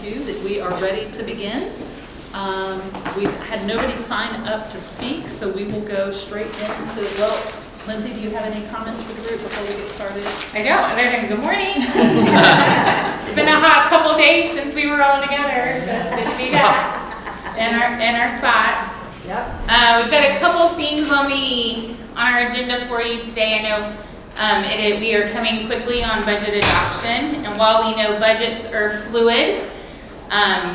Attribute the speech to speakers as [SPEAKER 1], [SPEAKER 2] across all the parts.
[SPEAKER 1] cue that we are ready to begin. We've had nobody sign up to speak, so we will go straight into, well, Lindsay, do you have any comments for the group before we get started?
[SPEAKER 2] I don't, other than good morning. It's been a hot couple days since we were all together, so it's good to be back in our spot.
[SPEAKER 3] Yep.
[SPEAKER 2] We've got a couple things on our agenda for you today. I know we are coming quickly on budget adoption, and while we know budgets are fluid,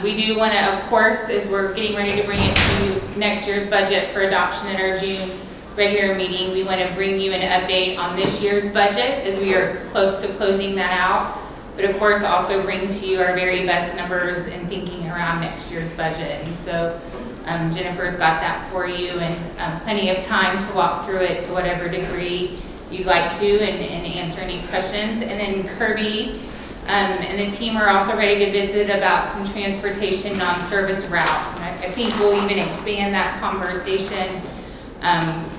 [SPEAKER 2] we do want to, of course, as we're getting ready to bring it to next year's budget for adoption at our June regular meeting, we want to bring you an update on this year's budget as we are close to closing that out. But of course, also bring to you our very best numbers and thinking around next year's budget. And so Jennifer's got that for you, and plenty of time to walk through it to whatever degree you'd like to and answer any questions. And then Kirby and the team are also ready to visit about some transportation non-service routes. And I think we'll even expand that conversation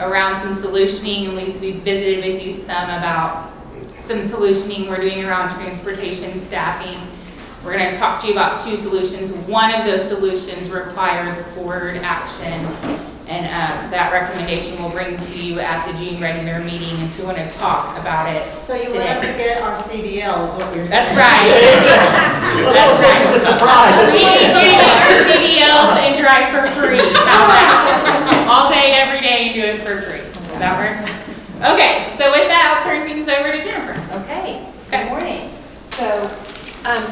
[SPEAKER 2] around some solutioning, and we visited with you some about some solutioning we're doing around transportation staffing. We're going to talk to you about two solutions. One of those solutions requires board action, and that recommendation we'll bring to you at the June regular meeting, and so we want to talk about it
[SPEAKER 3] So you
[SPEAKER 2] today.
[SPEAKER 3] want us to get our CDL is what you're saying?
[SPEAKER 2] That's right. That's right.
[SPEAKER 4] The surprise.
[SPEAKER 2] We need you to get your CDLs and drive for free. How's that? All day, every day, and do it for free. Does that work? Okay, so with that, I'll turn things over to Jennifer.
[SPEAKER 5] Okay, good morning. So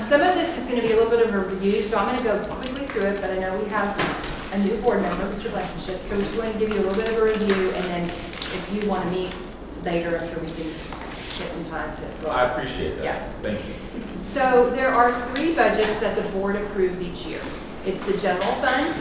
[SPEAKER 5] some of this is going to be a little bit of a review, so I'm going to go quickly through it, but I know we have a new board member, Mr. Blankenship, so we just want to give you a little bit of a review, and then if you want to meet later, I'm sure we can get some time to go.
[SPEAKER 4] I appreciate that.
[SPEAKER 5] Yeah.
[SPEAKER 4] Thank you.
[SPEAKER 5] So there are three budgets that the board approves each year. It's the general fund,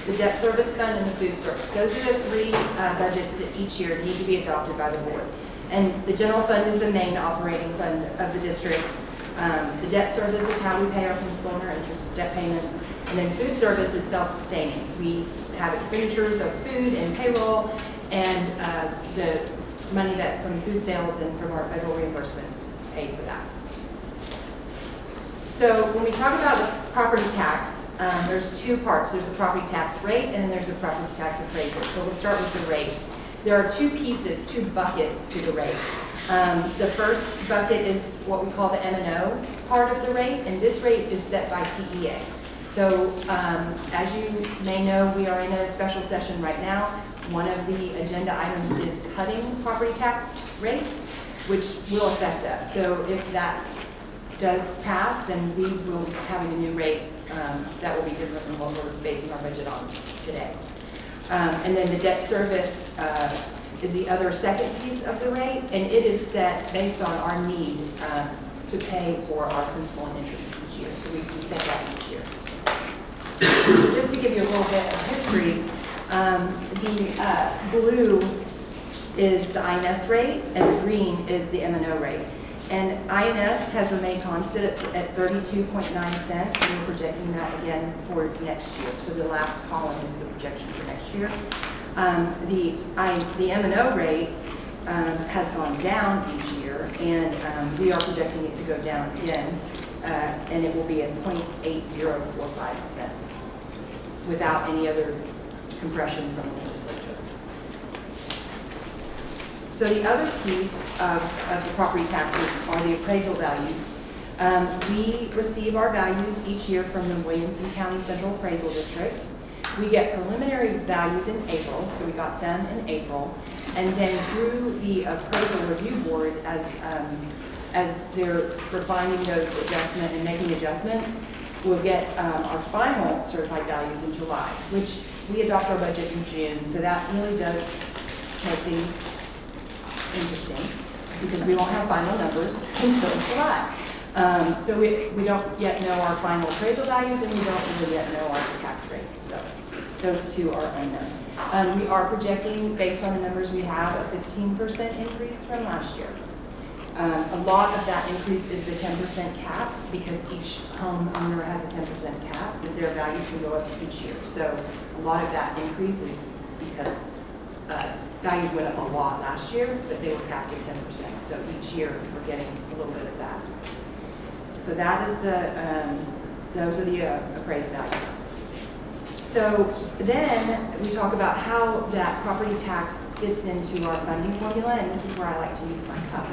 [SPEAKER 5] the debt service fund, and the food service. Those are the three budgets that each year need to be adopted by the board. And the general fund is the main operating fund of the district. The debt service is how we pay our principal and our interest debt payments. And then food service is self-sustaining. We have expenditures of food and payroll, and the money that from food sales and from our federal reimbursements pay for that. So when we talk about the property tax, there's two parts. There's a property tax rate, and then there's a property tax appraisal. So we'll start with the rate. There are two pieces, two buckets to the rate. The first bucket is what we call the M&O part of the rate, and this rate is set by TEA. So as you may know, we are in a special session right now. One of the agenda items is cutting property tax rates, which will affect us. So if that does pass, then we will be having a new rate that will be different than what we're basing our budget on today. And then the debt service is the other second piece of the rate, and it is set based on our need to pay for our principal and interest each year. So we set that each year. Just to give you a little bit of history, the blue is the INS rate, and the green is the M&O rate. And INS has remained constant at 32.9 cents, and we're projecting that again for next year. So the last column is the projection for next year. The M&O rate has gone down each year, and we are projecting it to go down again, and it will be at 0.8045 cents without any other compression from the legislature. So the other piece of the property taxes are the appraisal values. We receive our values each year from the Williamson County Central Appraisal District. We get preliminary values in April, so we got them in April. And then through the appraisal review board, as they're refining those adjustments and making adjustments, we'll get our final certified values in July, which we adopt our budget in June. So that really does make things interesting, because we won't have final numbers until July. So we don't yet know our final appraisal values, and we don't really yet know our tax rate. So those two are unknown. We are projecting, based on the numbers we have, a 15% increase from last year. A lot of that increase is the 10% cap, because each homeowner has a 10% cap, that their values can go up each year. So a lot of that increase is because values went up a lot last year, but they were capped at 10%. So each year we're getting a little bit of that. So that is the Those are the appraised values. So then we talk about how that property tax fits into our funding formula, and this is where I like to use my cup.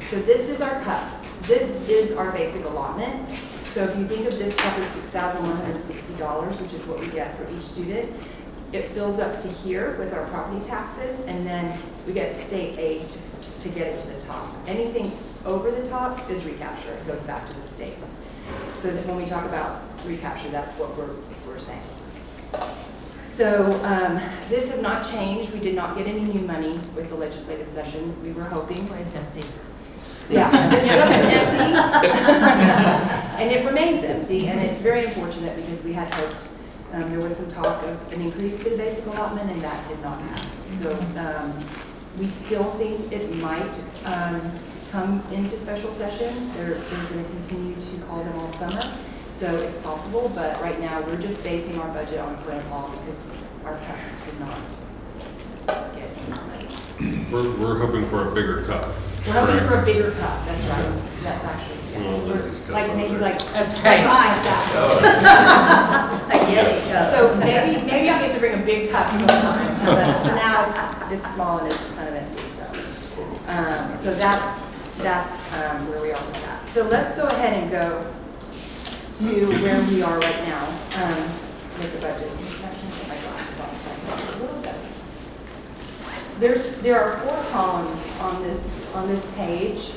[SPEAKER 5] So this is our cup. This is our basic allotment. So if you think of this cup as $6,160, which is what we get for each student, it fills up to here with our property taxes, and then we get state aid to get it to the top. Anything over the top is recapture. It goes back to the state. So that when we talk about recapture, that's what we're saying. So this has not changed. We did not get any new money with the legislative session. We were hoping.
[SPEAKER 4] It's empty.
[SPEAKER 5] Yeah, this cup is empty. And it remains empty, and it's very unfortunate because we had hoped there was some talk of an increase to the basic allotment, and that did not pass. So we still think it might come into special session. They're going to continue to call them all summer. So it's possible, but right now we're just basing our budget on current law because our cup did not get any money.
[SPEAKER 6] We're hoping for a bigger cup.
[SPEAKER 5] We're hoping for a bigger cup, that's right. That's actually, yeah.
[SPEAKER 6] Well, Lindsay's cup
[SPEAKER 5] Like maybe like.
[SPEAKER 1] That's right.
[SPEAKER 5] Five that.
[SPEAKER 3] I get it.
[SPEAKER 5] So maybe I'll get to bring a big cup sometime, but for now it's small and it's kind of empty, so. So that's where we are with that. So let's go ahead and go to where we are right now with the budget. Actually, put my glasses on so I can see a little better. There are 4 columns on this page.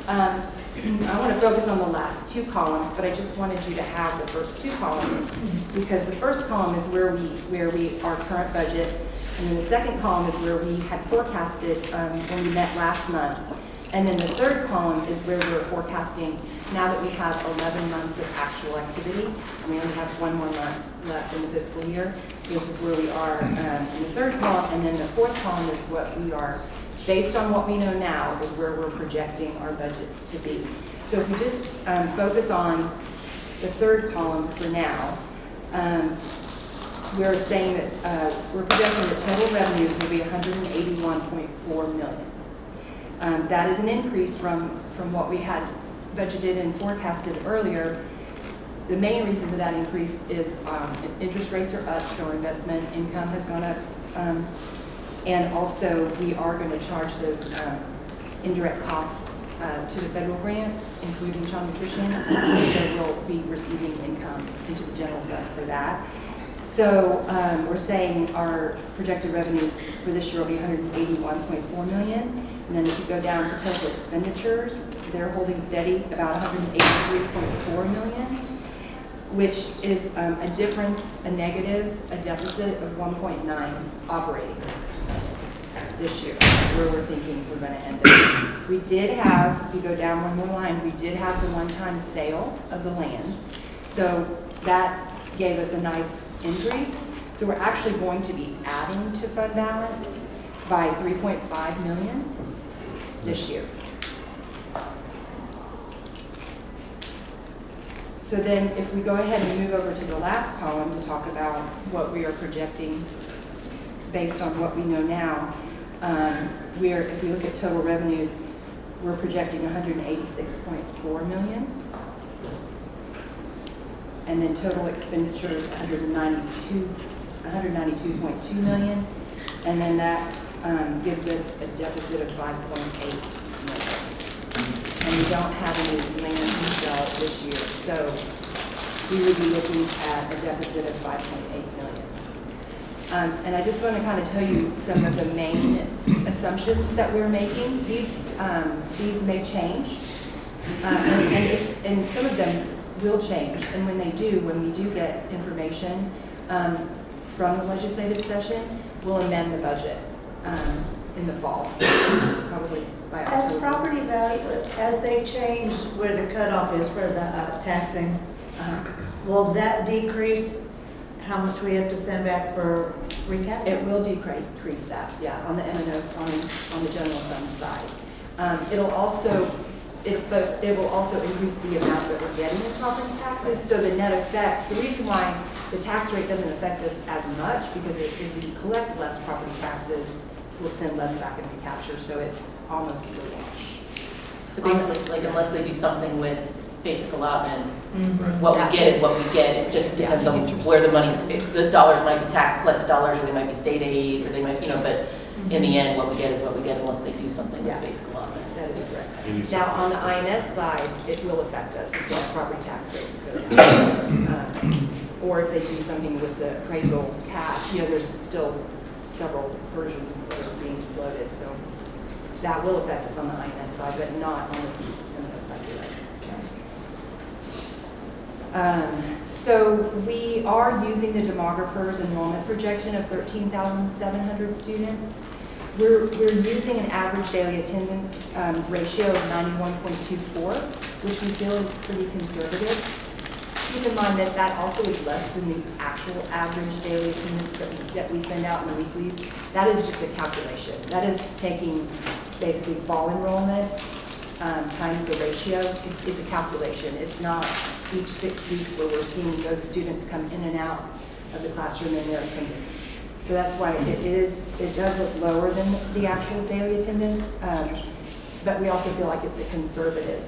[SPEAKER 5] I want to focus on the last 2 columns, but I just wanted you to have the first 2 columns because the first column is where we our current budget, and then the second column is where we had forecasted when we met last month. And then the third column is where we're forecasting now that we have 11 months of actual activity, and we only have 1 more month left in the fiscal year. So this is where we are in the third column, and then the fourth column is what we are, based on what we know now, is where we're projecting our budget to be. So if we just focus on the third column for now, we're saying that we're projecting that total revenues will be $181.4 million. That is an increase from what we had budgeted and forecasted earlier. The main reason for that increase is interest rates are up, so our investment income has gone up. And also, we are going to charge those indirect costs to the federal grants, including child nutrition. So we'll be receiving income into the general fund for that. So we're saying our projected revenues for this year will be $181.4 million. And then if you go down to total expenditures, they're holding steady about $183.4 million, which is a difference, a negative, a deficit of 1.9 operating this year. That's where we're thinking we're going to end up. We did have, if you go down one more line, we did have the one-time sale of the land. So that gave us a nice increase. So we're actually going to be adding to fund balance by $3.5 million this year. So then if we go ahead and move over to the last column to talk about what we are projecting based on what we know now, if we look at total revenues, we're projecting $186.4 million. And then total expenditures, $192.2 million. And then that gives us a deficit of $5.8 million. And we don't have any land to sell this year, so we would be looking at a deficit of $5.8 million. And I just want to kind of tell you some of the main assumptions that we're making. These may change, and some of them will change. And when they do, when we do get information from the legislative session, we'll amend the budget in the fall, probably by October.
[SPEAKER 3] As property value, as they change where the cutoff is for the taxing, will that decrease how much we have to send back for recapture?
[SPEAKER 5] It will decrease that, yeah, on the M&Os on the general fund side. It will also increase the amount that we're getting in property taxes. So the net effect, the reason why the tax rate doesn't affect us as much, because if we collect less property taxes, we'll send less back in recapture. So it almost is a wash.
[SPEAKER 4] So basically, like unless they do something with basic allotment.
[SPEAKER 3] Mhm.
[SPEAKER 4] What we get is what we get, it just depends on where the money's, the dollars might be tax collected dollars, or they might be state aid, or they might, but in the end, what we get is what we get unless they do something with
[SPEAKER 5] Yeah.
[SPEAKER 4] basic allotment.
[SPEAKER 5] That is correct.
[SPEAKER 6] And you said-
[SPEAKER 5] Now, on the INS side, it will affect us if the property tax rates go down. Or if they do something with the appraisal cap, there's still several versions that are being floated, so that will affect us on the INS side, but not on the M&O side, you're right. So we are using the demographer's enrollment projection of 13,700 students. We're using an average daily attendance ratio of 91.24, which we feel is pretty conservative. Keep in mind that that also is less than the actual average daily attendance that we send out in the weeklies. That is just a calculation. That is taking basically fall enrollment times the ratio is a calculation. It's not each 6 weeks where we're seeing those students come in and out of the classroom in their attendance. So that's why it does look lower than the actual daily attendance, but we also feel like it's a conservative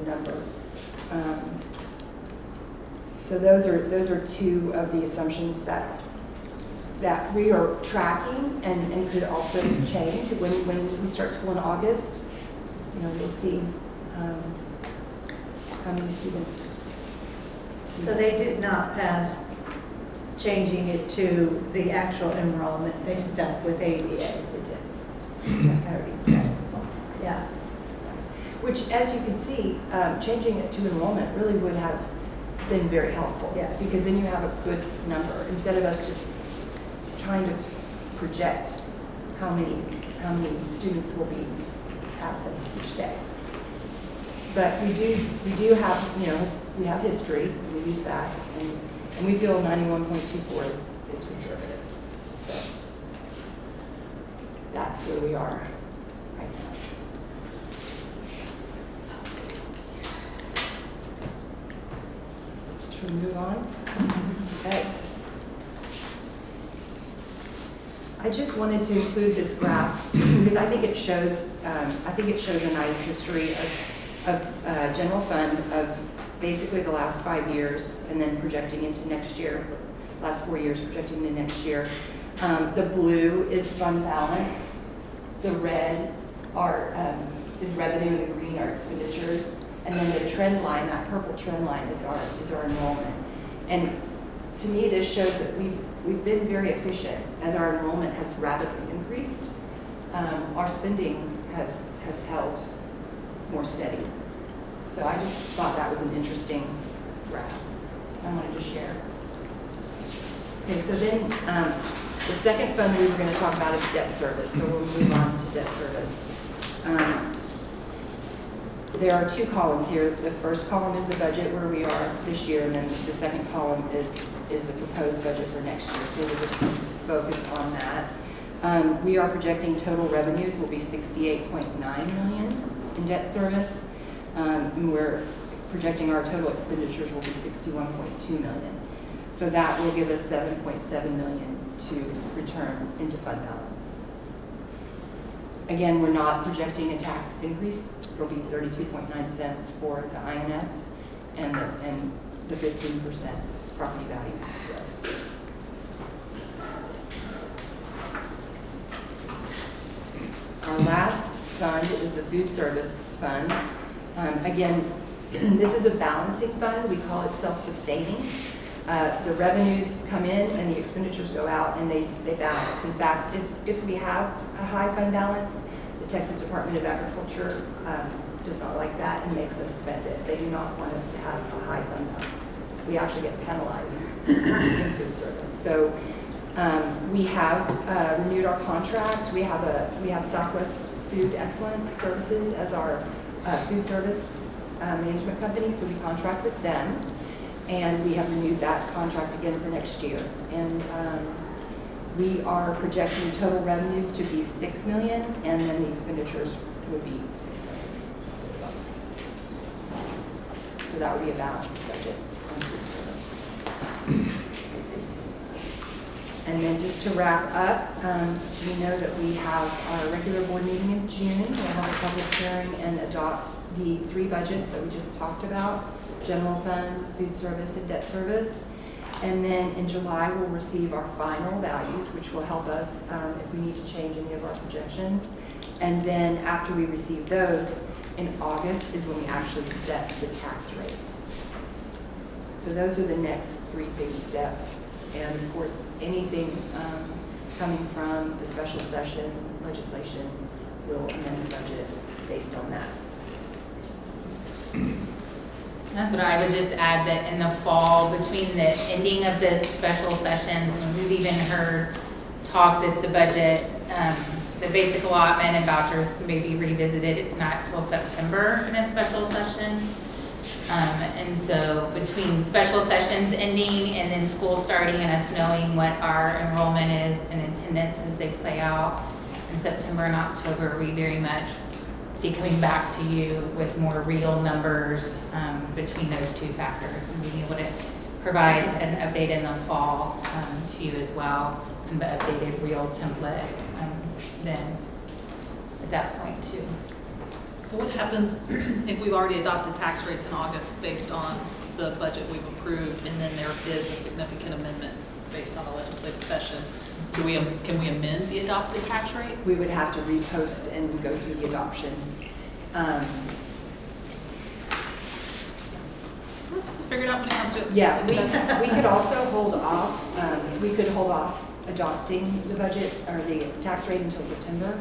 [SPEAKER 5] number. So those are two of the assumptions that we are tracking and could also change when we start school in August. We'll see how many students.
[SPEAKER 3] So they did not pass changing it to the actual enrollment. They stuck with ADA.
[SPEAKER 5] They did.
[SPEAKER 3] Yeah.
[SPEAKER 5] Which, as you can see, changing it to enrollment really would have been very helpful.
[SPEAKER 3] Yes.
[SPEAKER 5] Because then you have a good number instead of us just trying to project how many students will be absent each day. But we do have, we have history, we use that, and we feel 91.24 is conservative. So that's where we are right now. Should we move on? Okay. I just wanted to include this graph because I think it shows a nice history of general fund of basically the last 5 years and then projecting into next year, last 4 years projecting into next year. The blue is fund balance, the red is revenue, and the green are expenditures, and then the trend line, that purple trend line, is our enrollment. And to me, this shows that we've been very efficient as our enrollment has rapidly increased. Our spending has held more steady. So I just thought that was an interesting graph I wanted to share. Okay, so then the second fund we were going to talk about is debt service. So we'll move on to debt service. There are two columns here. The first column is the budget where we are this year, and then the second column is the proposed budget for next year. So we'll just focus on that. We are projecting total revenues will be $68.9 million in debt service. And we're projecting our total expenditures will be $61.2 million. So that will give us $7.7 million to return into fund balance. Again, we're not projecting a tax increase. It'll be 32.9 cents for the INS and the 15% property value growth. Our last fund is the food service fund. Again, this is a balancing fund. We call it self-sustaining. The revenues come in and the expenditures go out and they balance. In fact, if we have a high fund balance, the Texas Department of Agriculture does not like that and makes us spend it. They do not want us to have a high fund balance. We actually get penalized in food service. So we have renewed our contract. We have Southwest Food Excellence Services as our food service management company, so we contract with them, and we have renewed that contract again for next year. And we are projecting total revenues to be $6 million, and then the expenditures would be $6 million as well. So that would be a balanced budget on food service. And then just to wrap up, we know that we have our regular board meeting in June. We'll have a public hearing and adopt the 3 budgets that we just talked about: general fund, food service, and debt service. And then in July, we'll receive our final values, which will help us if we need to change any of our projections. And then after we receive those, in August is when we actually set the tax rate. So those are the next 3 big steps. And of course, anything coming from the special session legislation will amend the budget based on that.
[SPEAKER 2] That's what I would just add, that in the fall, between the ending of this special sessions, and we've even heard talk that the budget, the basic allotment and vouchers may be revisited not till September in a special session. And so between special sessions ending and then school starting and us knowing what our enrollment is and attendance as they play out in September and October, we very much see coming back to you with more real numbers between those 2 factors, and being able to provide an update in the fall to you as well, and the updated real template then at that point too.
[SPEAKER 1] So what happens if we've already adopted tax rates in August based on the budget we've approved, and then there is a significant amendment based on a legislative session? Can we amend the adopted tax rate?
[SPEAKER 5] We would have to repost and go through the adoption.
[SPEAKER 1] We'll figure it out when it comes to it.
[SPEAKER 5] Yeah, we could also hold off, we could hold off adopting the budget or the tax rate until September.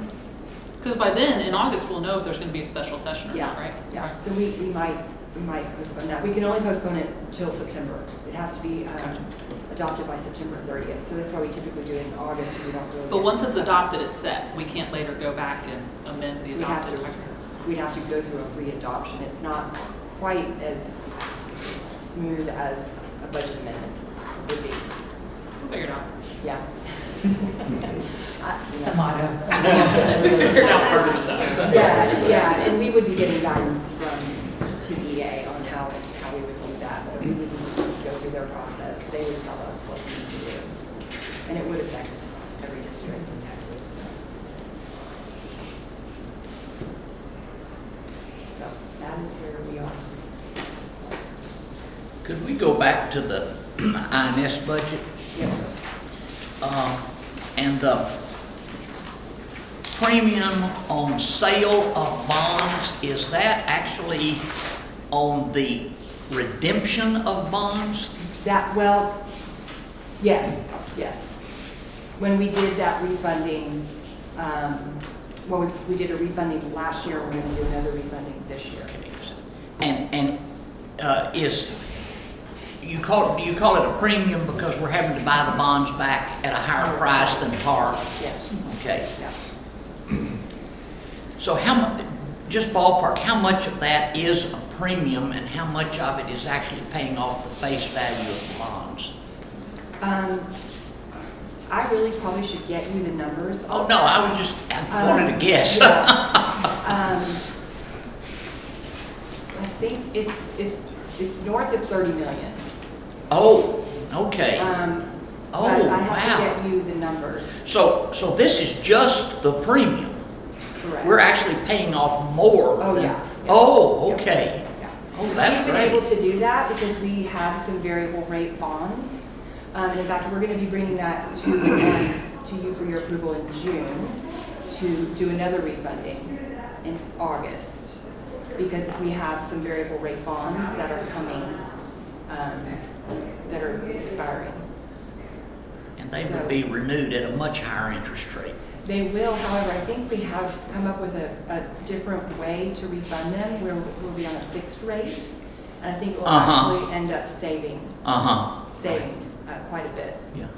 [SPEAKER 1] Because by then, in August, we'll know if there's going to be a special session or not, right?
[SPEAKER 5] Yeah,
[SPEAKER 1] Okay.
[SPEAKER 5] so we might postpone that. We can only postpone it till September. It has to be adopted by September 30th. So that's why we typically do it in August. We don't really.
[SPEAKER 1] But once it's adopted, it's set. We can't later go back and amend the
[SPEAKER 5] We'd have
[SPEAKER 1] adopted
[SPEAKER 5] to-
[SPEAKER 1] tax rate.
[SPEAKER 5] We'd have to go through a re-adoption. It's not quite as smooth as a budget amendment would be.
[SPEAKER 1] We'll figure it out.
[SPEAKER 5] Yeah.
[SPEAKER 2] It's the motto.
[SPEAKER 1] We figured out harder stuff.
[SPEAKER 5] Yeah, and we would be getting guidance from TEA on how we would do that. But we would go through their process. They would tell us what we need to do. And it would affect every district in Texas. So that is where we are at this point.
[SPEAKER 7] Could we go back to the INS budget?
[SPEAKER 5] Yes, sir.
[SPEAKER 7] And the premium on sale of bonds, is that actually on the redemption of bonds?
[SPEAKER 5] Well, yes. When we did that refunding, we did a refunding last year, we're going to do another refunding this year.
[SPEAKER 7] And do you call it a premium because we're having to buy the bonds back at a higher price than par?
[SPEAKER 5] Yes.
[SPEAKER 7] Okay.
[SPEAKER 5] Yeah.
[SPEAKER 7] So just ballpark, how much of that is a premium and how much of it is actually paying off the face value of the bonds?
[SPEAKER 5] I really probably should get you the numbers.
[SPEAKER 7] Oh, no, I wanted to guess.
[SPEAKER 5] Yeah. I think it's north of 30 million.
[SPEAKER 7] Oh, okay.
[SPEAKER 5] But
[SPEAKER 7] Oh,
[SPEAKER 5] I have
[SPEAKER 7] wow.
[SPEAKER 5] to get you the numbers.
[SPEAKER 7] So this is just the premium.
[SPEAKER 5] Correct.
[SPEAKER 7] We're actually paying off more
[SPEAKER 5] Oh,
[SPEAKER 7] than.
[SPEAKER 5] yeah.
[SPEAKER 7] Oh, okay.
[SPEAKER 5] Yeah.
[SPEAKER 7] Oh, that's
[SPEAKER 5] We've been able
[SPEAKER 7] great.
[SPEAKER 5] to do that because we have some variable rate bonds. And in fact, we're going to be bringing that to you for your approval in June to do another refunding in August, because we have some variable rate bonds that are coming, that are expiring.
[SPEAKER 7] And they would be renewed at a much higher interest rate.
[SPEAKER 5] They will, however, I think we have come up with a different way to refund them, where we'll be on a fixed rate, and I think we'll actually end up saving quite a bit.
[SPEAKER 7] Yeah.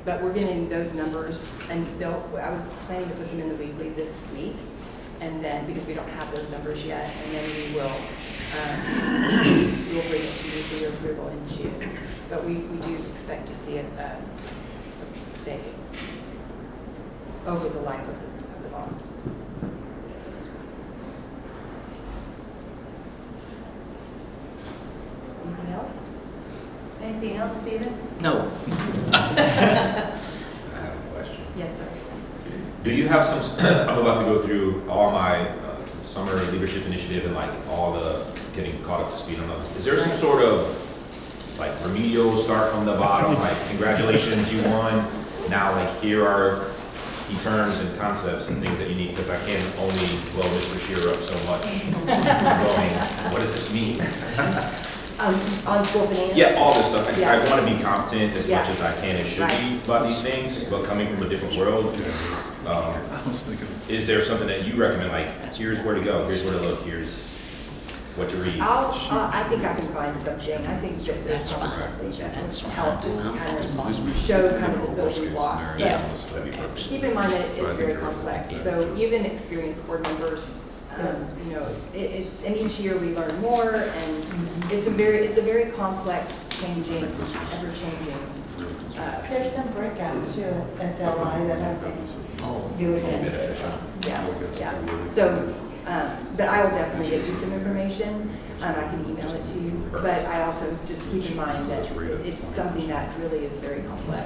[SPEAKER 5] But we're getting those numbers, and I was planning to put them in the weekly this week, and then, because we don't have those numbers yet, and then we will bring it to you for your approval in June. But we do expect to see a savings over the life of the bonds. Anything else?
[SPEAKER 3] Anything else, Stephen?
[SPEAKER 7] No.
[SPEAKER 8] I have a question.
[SPEAKER 5] Yes, sir.
[SPEAKER 8] Do you have some, I'm about to go through all my summer leadership initiative and like all the getting caught up to speed on those. Is there some sort of like remedial start from the bottom, like congratulations, you won. Now like here are key terms and concepts and things that you need, because I can only blow Mr. Shearer up so much. Going, what does this mean?
[SPEAKER 5] On school finance?
[SPEAKER 8] Yeah, all this stuff.
[SPEAKER 5] Yeah.
[SPEAKER 8] I want to be competent as much
[SPEAKER 5] Yeah.
[SPEAKER 8] as I can and should be
[SPEAKER 5] Right.
[SPEAKER 8] about these things, but coming from a different world, is there something that you recommend, like, here's where to go, here's where to look, here's what to read?
[SPEAKER 5] I think I can find something. I think that there's
[SPEAKER 7] That's
[SPEAKER 5] probably
[SPEAKER 7] fine.
[SPEAKER 5] something that
[SPEAKER 7] That's
[SPEAKER 5] will
[SPEAKER 7] fine.
[SPEAKER 5] help just kind of show kind of the building blocks.
[SPEAKER 7] Yeah.
[SPEAKER 5] But keep in mind that it's very complex, so even experienced board members, you know, it's, and each year we learn more, and it's a very complex, changing, ever-changing.
[SPEAKER 3] There's some breakouts too at SLI that I think
[SPEAKER 7] Oh.
[SPEAKER 3] you would get.
[SPEAKER 5] Yeah. So, but I will definitely get you some information, I can email it to you, but I also just keep in mind that it's something that really is very complex.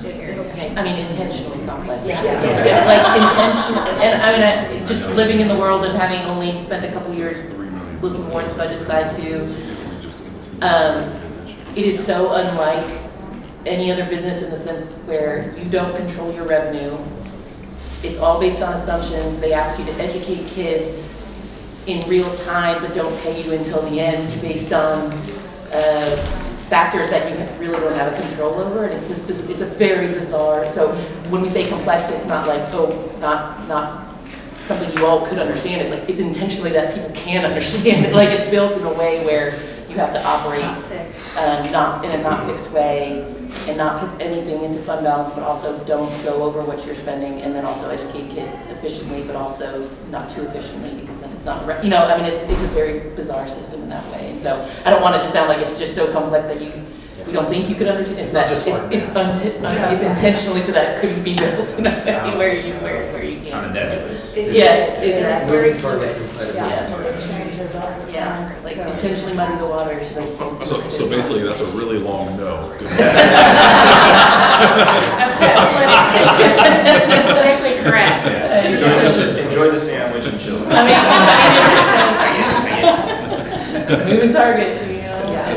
[SPEAKER 5] It'll take.
[SPEAKER 4] I mean, intentionally complex.
[SPEAKER 5] Yeah.
[SPEAKER 4] Yeah, like intentional, and I mean, just living in the world and having only spent a couple years looking more at the budget side too. It is so unlike any other business in the sense where you don't control your revenue. It's all based on assumptions. They ask you to educate kids in real time, but don't pay you until the end based on factors that you really don't have a control over. And it's a very bizarre, so when we say complex, it's not like, oh, not something you all could understand. It's like, it's intentionally that people can understand it. Like, it's built in a way where you have to operate not in a not fixed way, and not put anything into fund balance, but also don't go over what you're spending, and then also educate kids efficiently, but also not too efficiently, because then it's not, you know, I mean, it's a very bizarre system in that way. And so I don't want it to sound like it's just so complex that you don't think you could understand. It's not just it's intentionally so that it couldn't be built in a way where you
[SPEAKER 8] Kind
[SPEAKER 4] can.
[SPEAKER 8] of nebulous.
[SPEAKER 4] Yes,
[SPEAKER 5] It's very fluid.
[SPEAKER 4] Yeah, like intentionally muddy the water so that you can't see.
[SPEAKER 6] So basically, that's a really long no.
[SPEAKER 2] Politically correct.
[SPEAKER 8] Enjoy the sandwich and chill.
[SPEAKER 4] I mean, moving target, you know.
[SPEAKER 5] Yeah.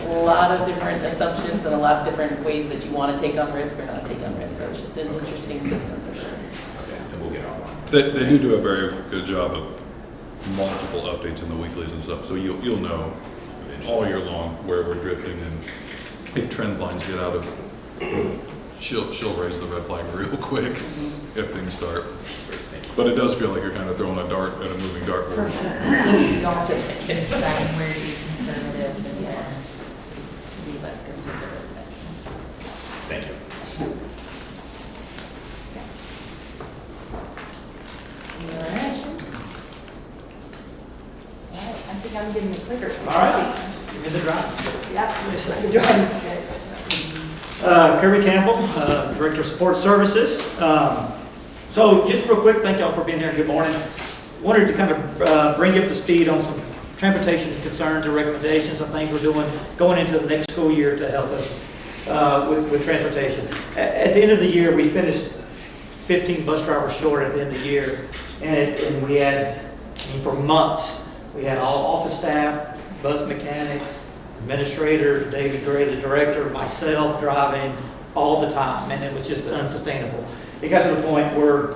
[SPEAKER 4] A lot of different assumptions and a lot of different ways that you want to take on risk or not take on risk. So it's just an interesting system for sure.
[SPEAKER 8] Okay, and we'll get on.
[SPEAKER 6] They do a very good job of multiple updates in the weeklies and stuff, so you'll know all year long where we're drifting, and if trend lines get out of, she'll raise the red flag real quick if things start. But it does feel like you're kind of throwing a dart at a moving dartboard.
[SPEAKER 2] You all just deciding where to be conservative and where to be less conservative.
[SPEAKER 8] Thank you.
[SPEAKER 2] All right.
[SPEAKER 5] All right, I think I'm getting the clicker.
[SPEAKER 9] All right, give me the drops.
[SPEAKER 5] Yep, the driving stick.
[SPEAKER 9] Kirby Campbell, Director of Support Services. So just real quick, thank y'all for being here. Good morning. Wanted to kind of bring you up to speed on some transportation concerns or recommendations, some things we're doing going into the next school year to help us with transportation. At the end of the year, we finished 15 bus drivers short at the end of the year, and we had, I mean, for months, we had all office staff, bus mechanics, administrators, David Gray, the director, myself driving all the time, and it was just unsustainable. It got to the point where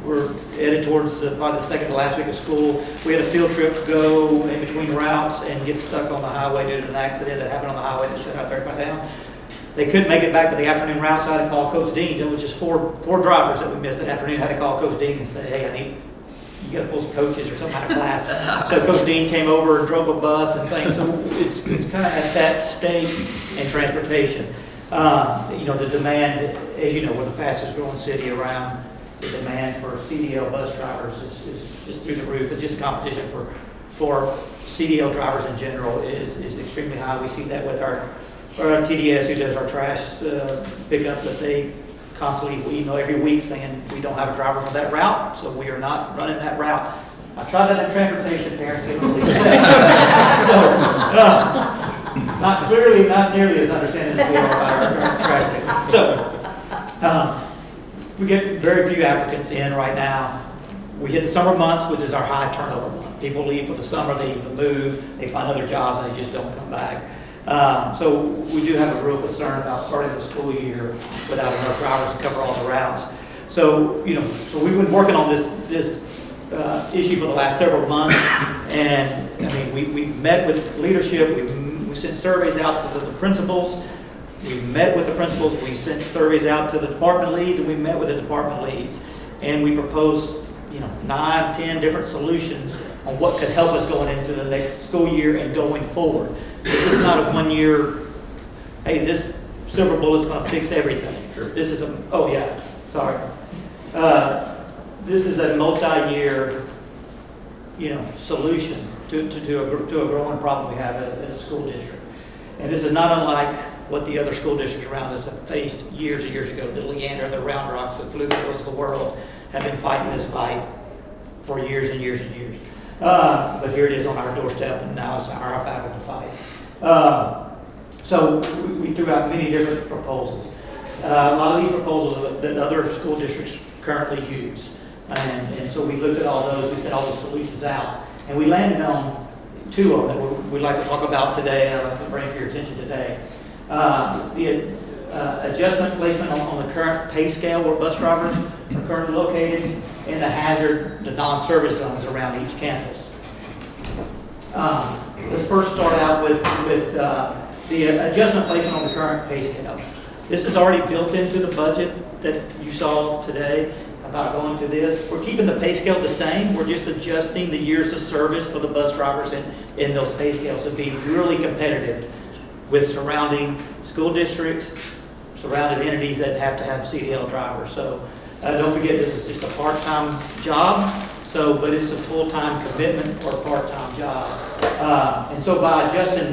[SPEAKER 9] we're headed towards probably the second to last week of school. We had a field trip go in between routes and get stuck on the highway due to an accident that happened on the highway that shut out 35 down. They couldn't make it back to the afternoon route, so I had to call Coach Dean. It was just four drivers that we missed that afternoon. I had to call Coach Dean and say, hey, you got to pull some coaches or some kind of class. So Coach Dean came over and drove a bus and things. So it's kind of at that state in transportation. You know, the demand, as you know, we're the fastest growing city around. The demand for CDL bus drivers is just through the roof. And just the competition for CDL drivers in general is extremely high. We see that with our TDS, who does our trash pickup, that they constantly email every week saying we don't have a driver for that route, so we are not running that route. I tried that in transportation, parents get really upset. not nearly as understanding as we are about our trash pickup. So, we get very few applicants in right now. We hit the summer months, which is our high turnover month. People leave for the summer, they either move, they find other jobs, and they just don't come back. So we do have a real concern about starting the school year without enough drivers to cover all the routes. So, so we've been working on this issue for the last several months, and I mean, we met with leadership, we sent surveys out to the principals, we met with the principals, we sent surveys out to the department leads, and we met with the department leads, and we proposed 9, 10 different solutions on what could help us going into the next school year and going forward. This is not a 1 year, hey, this silver bullet's going to fix everything.
[SPEAKER 8] Sure.
[SPEAKER 9] This is this is a multi-year, solution to a growing problem we have as a school district. And this is not unlike what the other school districts around us have faced years and years ago. The Leander, the Round Rocks, the Flugels of the world have been fighting this fight for years and years and years. But here it is on our doorstep, and now it's our battle to fight. So we threw out many different proposals. A lot of these proposals that other school districts currently use. And so we looked at all those, we sent all the solutions out, and we landed on 2 of them that we'd like to talk about today, and I'd like to bring to your attention today. The adjustment placement on the current pay scale where bus drivers are currently located, and the non-service zones around each campus. Let's first start out with the adjustment placement on the current pay scale. This is already built into the budget that you saw today about going to this. We're keeping the pay scale the same. We're just adjusting the years of service for the bus drivers in those pay scales to be really competitive with surrounding school districts, surrounding entities that have to have CDL drivers. So don't forget, this is just a part-time job, but it's a full-time commitment for a part-time job. And so by adjusting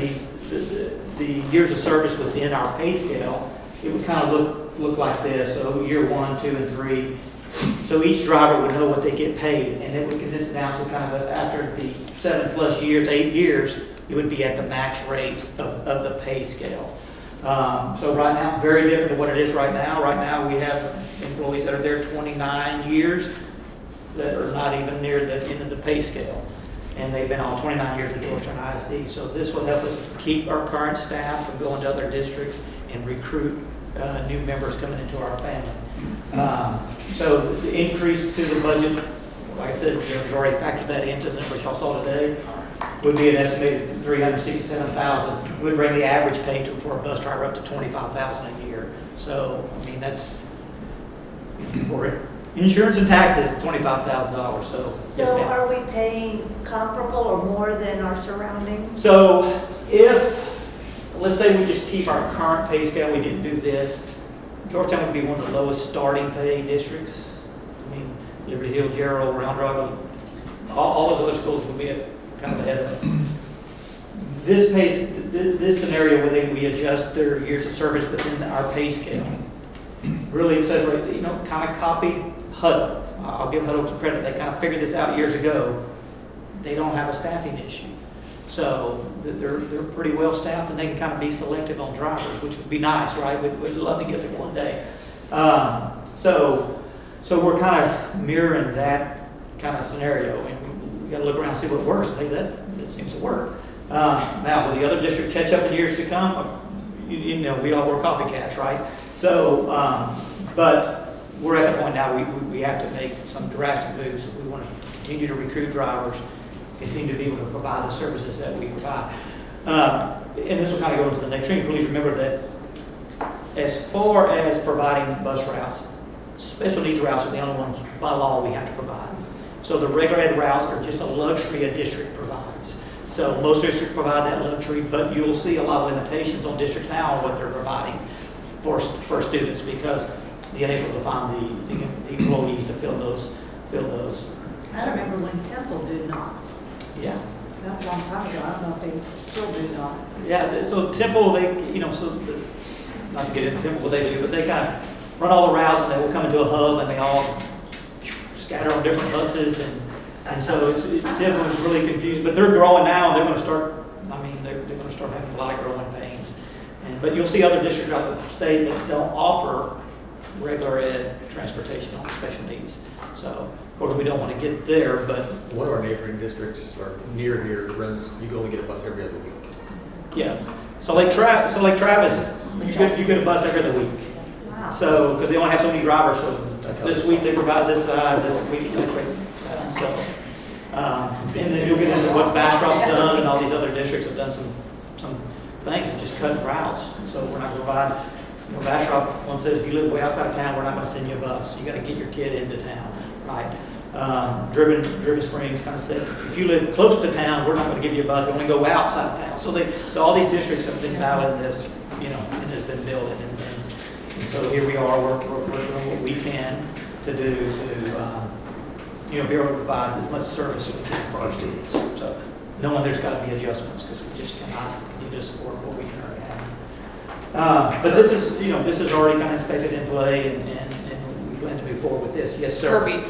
[SPEAKER 9] the years of service within our pay scale, it would kind of look like this. So year 1, 2, and 3. So each driver would know what they get paid, and then we condense it down to kind of after the 7+ years, 8 years, it would be at the max rate of the pay scale. So right now, very different than what it is right now. Right now, we have employees that are there 29 years that are not even near the end of the pay scale. And they've been on 29 years with Georgetown ISD. So this will help us keep our current staff from going to other districts and recruit new members coming into our family. So the increase to the budget, like I said, we've already factored that into the numbers y'all saw today, would be an estimated $367,000. Would bring the average pay for a bus driver up to $25,000 a year. So, I mean, that's for it. Insurance and taxes, $25,000. So, yes, ma'am.
[SPEAKER 3] Are we paying comparable or more than our surroundings?
[SPEAKER 9] So let's say we just keep our current pay scale, we didn't do this, Georgetown would be one of the lowest starting pay districts. I mean, Liberty Hill, Gerald, Round Rock, all those other schools would be kind of ahead of it. This scenario where we adjust their years of service within our pay scale really accentuate, kind of copied Hutto. I'll give Hutto some credit. They kind of figured this out years ago. They don't have a staffing issue. So they're pretty well staffed, and they can kind of be selective on drivers, which would be nice, right? We'd love to get there one day. So we're kind of mirroring that kind of scenario, and we got to look around and see what works. Hey, that seems to work. Now, will the other district catch up in years to come? We all were copycats, right? So, but we're at the point now we have to make some drastic moves if we want to continue to recruit drivers, continue to be able to provide the services that we provide. And this will kind of go into the next thing. Please remember that as far as providing bus routes, special needs routes are the only ones by law we have to provide. So the regular ed routes are just a luxury a district provides. So most districts provide that luxury, but you'll see a lot of limitations on districts now on what they're providing for students because they're unable to find the employees to fill those.
[SPEAKER 3] I remember when Temple did not.
[SPEAKER 9] Yeah.
[SPEAKER 3] Not a long time ago. I don't know if they still do not.
[SPEAKER 9] Yeah, so Temple, not to get into Temple what they do, but they kind of run all the routes and they will come into a hub and they all scatter on different buses and so Temple is really confused, but they're growing now. They're going to start start having a lot of growing pains. But you'll see other districts out the state that don't offer regular ed transportation on special needs. So, of course, we don't want to get there, but
[SPEAKER 10] One of our neighboring districts or near here runs, you can only get a bus every other week.
[SPEAKER 9] yeah. So Lake Travis, you get a bus every other week.
[SPEAKER 3] Wow.
[SPEAKER 9] So, because they only have so many drivers, so
[SPEAKER 10] That's how
[SPEAKER 9] this
[SPEAKER 10] it's
[SPEAKER 9] week they provide this week that way. And then you'll get into what Bastrop's done, and all these other districts have done some things and just cut routes. So we're not going to provide, Bastrop once said, if you live way outside of town, we're not going to send you a bus. You got to get your kid into town, right? Driven Springs kind of said, if you live close to town, we're not going to give you a bus. We only go outside of town. So all these districts have been battling this, and has been building. And so here we are, we're doing what we can to do to, be able to provide as much service as we can for our students. So knowing there's got to be adjustments because we just cannot continue to support what we currently have. But this is already kind of expected in play, and we plan to move forward with this. Yes, sir.
[SPEAKER 7] Kirby,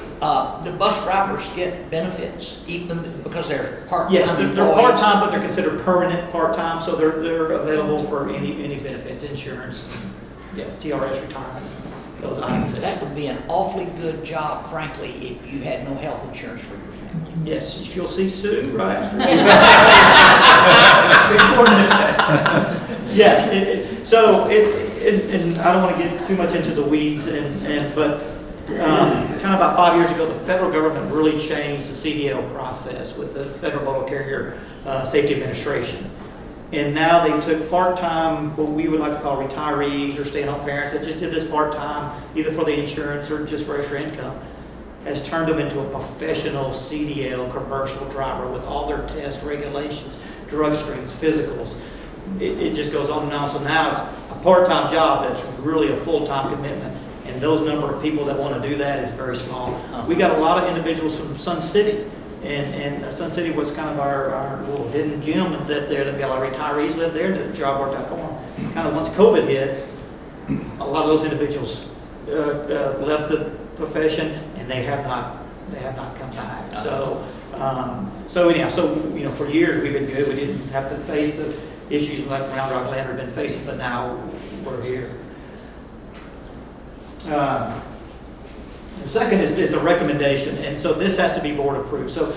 [SPEAKER 7] the bus drivers get benefits even because they're part-time
[SPEAKER 9] Yes,
[SPEAKER 7] employees?
[SPEAKER 9] they're part-time, but they're considered permanent part-time, so they're available for any benefits, insurance, yes, TRS, retirement, those items.
[SPEAKER 7] That would be an awfully good job, frankly, if you had no health insurance for your family.
[SPEAKER 9] Yes, you'll see Sue right after. Yes, and I don't want to get too much into the weeds, but kind of about 5 years ago, the federal government really changed the CDL process with the Federal Motor Carrier Safety Administration. And now they took part-time, what we would like to call retirees or stay-at-home parents that just did this part-time, either for the insurance or just for extra income, has turned them into a professional CDL commercial driver with all their tests, regulations, drug screens, physicals. It just goes on and on. So now it's a part-time job that's really a full-time commitment. And those number of people that want to do that is very small. We got a lot of individuals from Sun City. And Sun City was kind of our little hidden gem that there. There'd be a lot of retirees live there, and the job worked out for them. Kind of once COVID hit, a lot of those individuals left the profession, and they have not come back. So anyhow, for years we've been good. We didn't have to face the issues like Round Rock Land had been facing, but now we're here. The second is a recommendation, and so this has to be board approved. So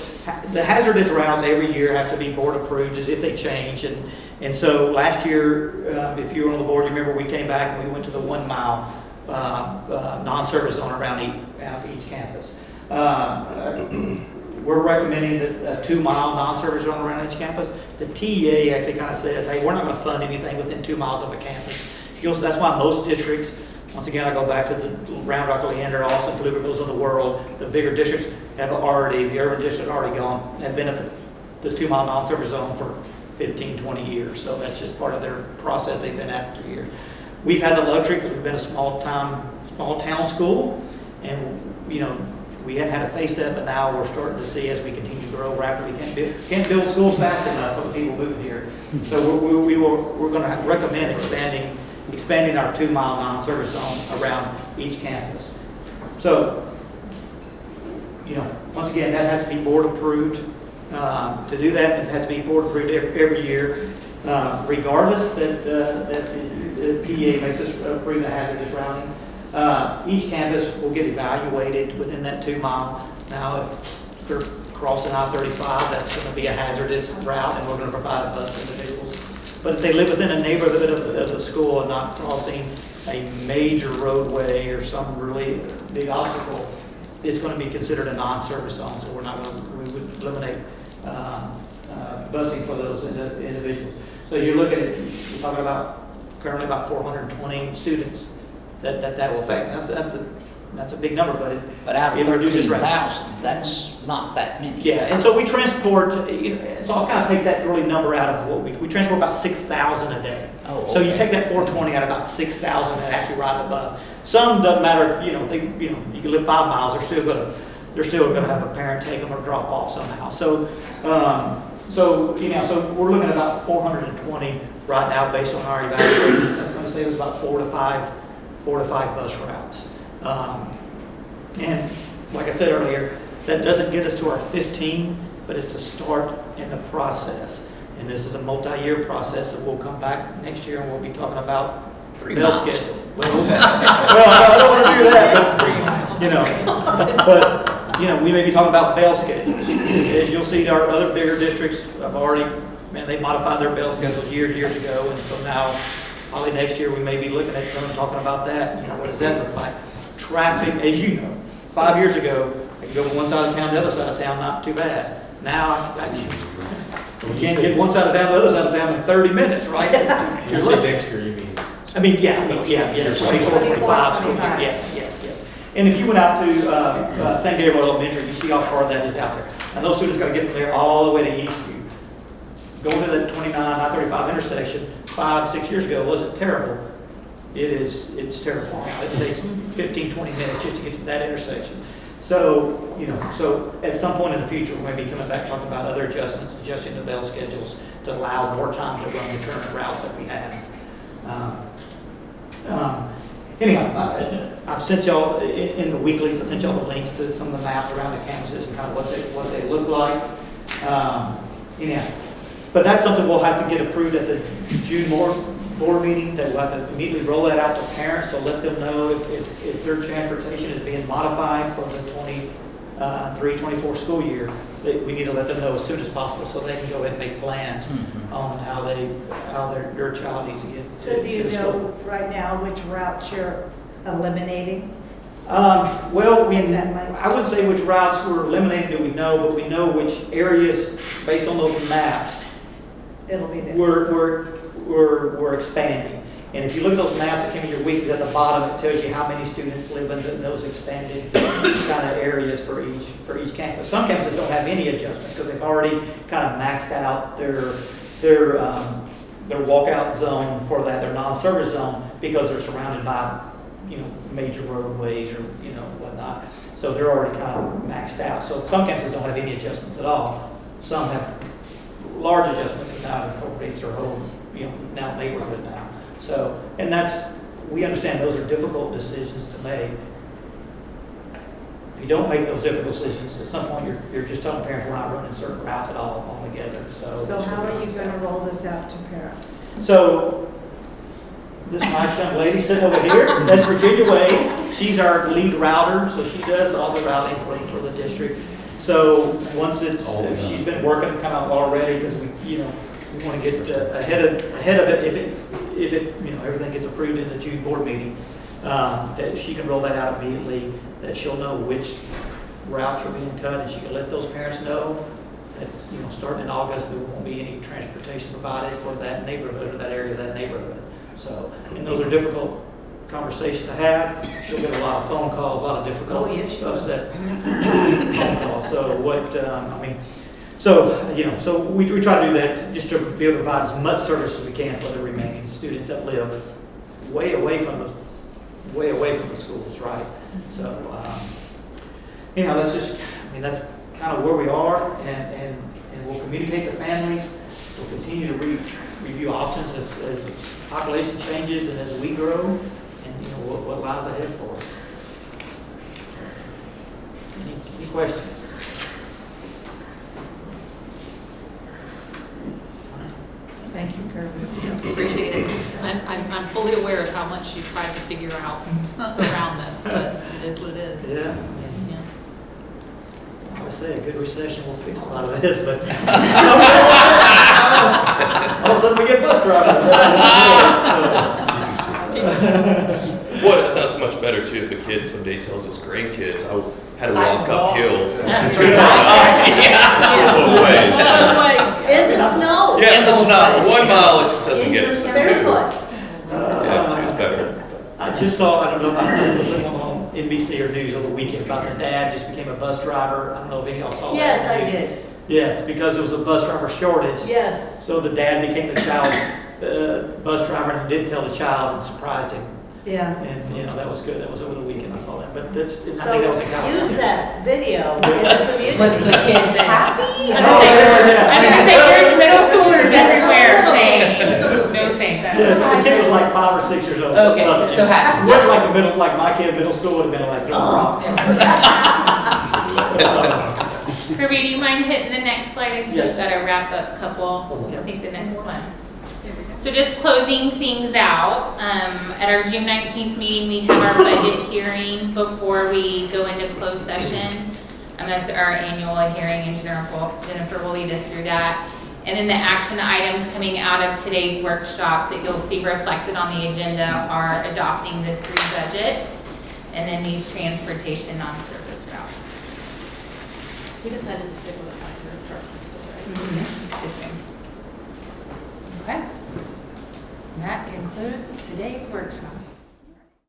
[SPEAKER 9] the hazardous routes every year have to be board approved if they change. And so last year, if you were on the board, you remember we came back and we went to the 1 mile non-service zone around each campus. We're recommending that a 2 mile non-service zone around each campus. The TEA actually kind of says, hey, we're not going to fund anything within 2 miles of a campus. That's why most districts, once again, I go back to the Round Rock, Leander, Austin, Pflugervilles of the world. The bigger districts the urban districts have already have been at the 2 mile non-service zone for 15, 20 years. So that's just part of their process they've been at for years. We've had the luxury because we've been a small town school, and we hadn't had to face that, but now we're starting to see as we continue to grow rapidly, can't build schools fast enough for the people moving here. So we're going to recommend expanding our 2 mile non-service zone around each campus. So, once again, that has to be board approved. To do that, it has to be board approved every year, regardless that the PA makes us approve the hazardous routing. Each campus will get evaluated within that 2 mile. Now, if they're crossing I-35, that's going to be a hazardous route, and we're going to provide a bus for individuals. But if they live within a neighborhood of the school and not crossing a major roadway or some really big obstacle, it's going to be considered a non-service zone. So we would eliminate busing for those individuals. So you look at it, you're talking about currently about 420 students that will affect. That's a big number,
[SPEAKER 7] but out of
[SPEAKER 9] it reduces
[SPEAKER 7] 13,000, that's not that many.
[SPEAKER 9] Yeah, and so we transport, so I'll kind of take that really number out of what we transport about 6,000 a day.
[SPEAKER 7] Oh, okay.
[SPEAKER 9] So you take that 420 out of about 6,000 that actually ride the bus. Some doesn't matter if, you can live 5 miles, they're still gonna have a parent take them or drop off somehow. So we're looking at about 420 right now based on our evaluations. That's gonna save us about 4 to 5 bus routes. And like I said earlier, that doesn't get us to our 15, but it's a start in the process. And this is a multi-year process, and we'll come back next year and we'll be talking about
[SPEAKER 4] 3
[SPEAKER 9] bell
[SPEAKER 4] miles.
[SPEAKER 9] schedules. Well, I don't want to do that, but, we may be talking about bell schedules. As you'll see, our other bigger districts have already, they modified their bell schedules years ago, and so now, probably next year, we may be looking at them and talking about that. What does that look like? Traffic, as you know, 5 years ago, I could go from one side of town to the other side of town, not too bad. Now, you can't get one side of town to the other side of town in 30 minutes, right?
[SPEAKER 10] You say next year, you mean?
[SPEAKER 9] Yeah, 24, 25, school year. Yes. And if you went out to St. Gabriel Elementary, you see how far that is out there. And those students got to get from there all the way to Eastview. Going to the 29, I-35 intersection 5-6 years ago wasn't terrible. It's terrible now. It takes 15, 20 minutes just to get to that intersection. So, so at some point in the future, we may be coming back talking about other adjustments, adjusting the bell schedules to allow more time to run the current routes that we have. Anyhow, I've sent y'all in the weeklies, I sent y'all the links to some of the maps around the campuses and kind of what they look like. But that's something we'll have to get approved at the June board meeting, that we'll have to immediately roll that out to parents, so let them know if their transportation is being modified for the 23-24 school year, that we need to let them know as soon as possible so they can go ahead and make plans on how their child needs to get to
[SPEAKER 3] So do you
[SPEAKER 9] to
[SPEAKER 3] know
[SPEAKER 9] school.
[SPEAKER 3] right now which routes you're eliminating?
[SPEAKER 9] Well, I wouldn't say which routes we're eliminating, do we know, but we know which areas, based on those maps,
[SPEAKER 3] It'll be there.
[SPEAKER 9] we're expanding. And if you look at those maps that came in your weeklies at the bottom, it tells you how many students live in those expanded kind of areas for each campus. Some campuses don't have any adjustments because they've already kind of maxed out their walkout zone for that, their non-service zone, because they're surrounded by major roadways or whatnot. So they're already kind of maxed out. So some campuses don't have any adjustments at all. Some have large adjustments because now it incorporates their whole now neighborhood now. So, and we understand those are difficult decisions to make. If you don't make those difficult decisions, at some point you're just telling parents we're not running certain routes at all altogether.
[SPEAKER 3] So how are you going to roll this out to parents?
[SPEAKER 9] So, this nice young lady sitting over here, that's Virginia Wade. She's our lead router, so she does all the routing for the district. So once she's been working kind of already because we want to get ahead of it if it everything gets approved in the June board meeting, that she can roll that out immediately, that she'll know which routes are being cut, and she can let those parents know that starting in August there won't be any transportation provided for that neighborhood or that area of that neighborhood. So, and those are difficult conversations to have. She'll get a lot of phone calls, a lot of difficult upset phone calls. So so we try to do that just to be able to provide as much service as we can for the remaining students that live way away from the schools, right? So that's kind of where we are, and we'll communicate to families. We'll continue to review options as population changes and as we grow, and what lies ahead for us. Any questions?
[SPEAKER 3] Thank you, Curtis.
[SPEAKER 1] Appreciate it. I'm fully aware of how much you try to figure out around this, but it is what it is.
[SPEAKER 9] Yeah.
[SPEAKER 1] Yeah.
[SPEAKER 9] I would say a good recession will fix a lot of this, but all of a sudden we get bus drivers.
[SPEAKER 11] Well, it sounds much better too if a kid someday tells his grandkids, I had to walk uphill. Both ways.
[SPEAKER 3] In the snow.
[SPEAKER 11] Yeah, in the snow. 1 mile, it just doesn't get it. So
[SPEAKER 3] Barefoot.
[SPEAKER 11] Yeah, two's better.
[SPEAKER 9] I just saw, I don't know, I was looking on NBC or News over the weekend about the dad just became a bus driver. I don't know if any of y'all saw that.
[SPEAKER 3] Yes, I did.
[SPEAKER 9] Yes, because there was a bus driver shortage.
[SPEAKER 3] Yes.
[SPEAKER 9] So the dad became the child's bus driver and didn't tell the child and surprised him.
[SPEAKER 3] Yeah.
[SPEAKER 9] And, that was good. That was over the weekend. I saw that. But I think
[SPEAKER 3] So
[SPEAKER 9] that was in California.
[SPEAKER 3] use that video in the community.
[SPEAKER 4] Was the kid happy?
[SPEAKER 2] I was gonna say, there's middle schoolers everywhere saying, no thanks.
[SPEAKER 9] Yeah, the kid was like 5 or 6 years old.
[SPEAKER 4] Okay,
[SPEAKER 9] Loved it.
[SPEAKER 4] so happy.
[SPEAKER 9] Wasn't like my kid, middle school would have been like, no problem.
[SPEAKER 2] Kirby, do you mind hitting the next slide? I think we've
[SPEAKER 9] Yes.
[SPEAKER 2] got a wrap up couple.
[SPEAKER 9] Yeah.
[SPEAKER 2] I think the next one. So just closing things out, at our June 19th meeting, we have our budget hearing before we go into closed session. That's our annual hearing, and Jennifer will lead us through that. And then the action items coming out of today's workshop that you'll see reflected on the agenda are adopting the 3 budgets, and then these transportation non-service routes.
[SPEAKER 1] We decided to stick with a 5-year start time, so, right?
[SPEAKER 2] Yes, ma'am. Okay. And that concludes today's workshop.